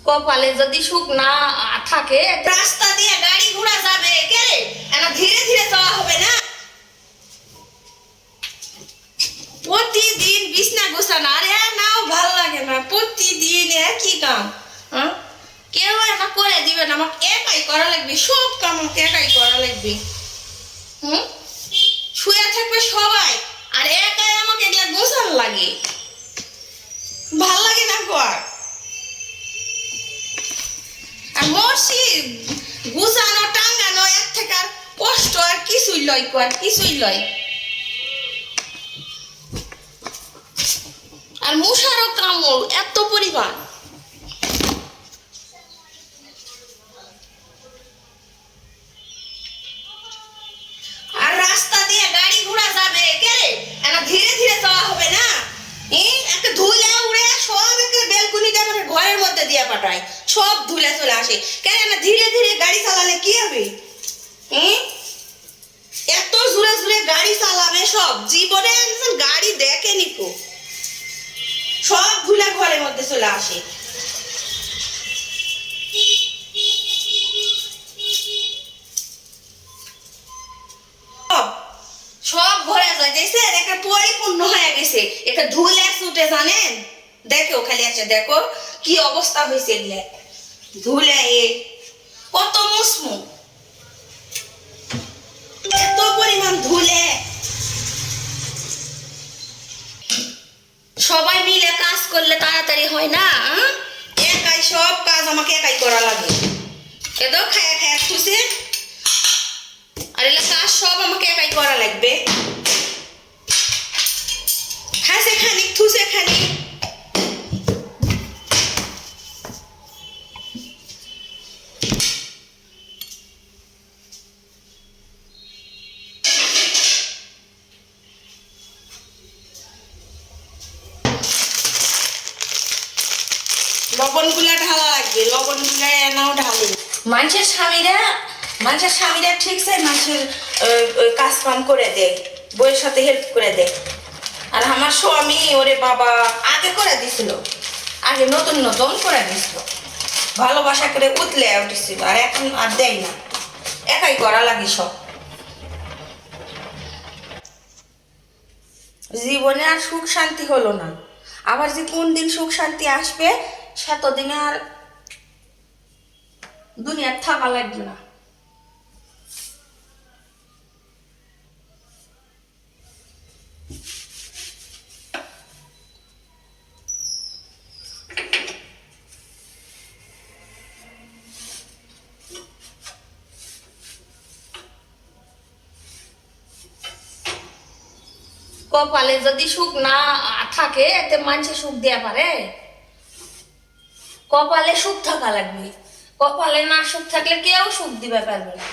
কপালে যদি সুখ না থাকে রাস্তা দিয়ে গাড়ি ঘোড়া যাবে কে রে? এনা ধীরে ধীরে যাওয়া হবে না? প্রতিদিন বিছনা গোছানো, আরে নাও ভাল লাগে না, প্রতিদিন একই কাম। হ্যাঁ, কেউ না করে দিবে না, আমাকে একাই করা লাগবে, সব কাম আমাকে একাই করা লাগবে। শুয়ে থাকবে সবাই আর একাই আমাকে এগুলা গোছানো লাগে, ভাল লাগে না কর। আর মরছি গুছানো টাঙ্গানো এর থেকে আর কষ্ট আর কিছুই লয়, কর কিছুই লয়। আর মশারও কামড় এত পরিমাণ। আর রাস্তা দিয়ে গাড়ি ঘোড়া যাবে কে রে? এনা ধীরে ধীরে যাওয়া হবে না? একটা ধুলে উড়ে সব একটা বেলকুনিটা আমার ঘরের মধ্যে দিয়ে পাঠায়, সব ধুলে চলে আসে। কেন না ধীরে ধীরে গাড়ি চালালে কি হবে? এত জোরে জোরে গাড়ি চালাবে, সব জীবনে একজন গাড়ি দেখেনি কো, সব ধুলে ঘরের মধ্যে চলে আসে। সব ভরে যায়, গেছে একটা পরিপূর্ণ হয়ে গেছে, এটা ধুলে ছুটে জানেন। দেখো খালি আছে, দেখো কি অবস্থা হয়েছে, ধুলে কত মুসমু, এত পরিমাণ ধুলে। সবাই মিলে কাজ করলে তাড়াতাড়ি হয় না, একাই সব কাজ আমাকে একাই করা লাগে। এতো খায়া খায়া খুশি, আর এলা কাজ সব আমাকে একাই করা লাগবে। হাসে খানিক থুসে খানিক, লবণ গুলা ঢালা লাগবে, লবণ গুলা এনাও ঢালি। মানুষের স্বামীরা ঠিক আছে, মানুষের কাজ কাম করে দেয়, বইয়ের সাথে হেল্প করে দেয়। আর আমার স্বামী ওরে বাবা আগে করে দিছিল, আগে নতুন নতুন করে দিছিল, ভালোবাসা করে উতলে উঠেছিল, আর এখন আর দেয় না, একাই করা লাগে সব। জীবনে আর সুখ শান্তি হলো না, আবার যে কোন দিন সুখ শান্তি আসবে সেতদিনে আর দুনিয়ার থাকা লাগবে না। কপালে যদি সুখ না থাকে এতে মানুষে সুখ দেয়া পারে? কপালে সুখ থাকা লাগবে, কপালে না সুখ থাকলে কেউ সুখ দিবে পারবে না।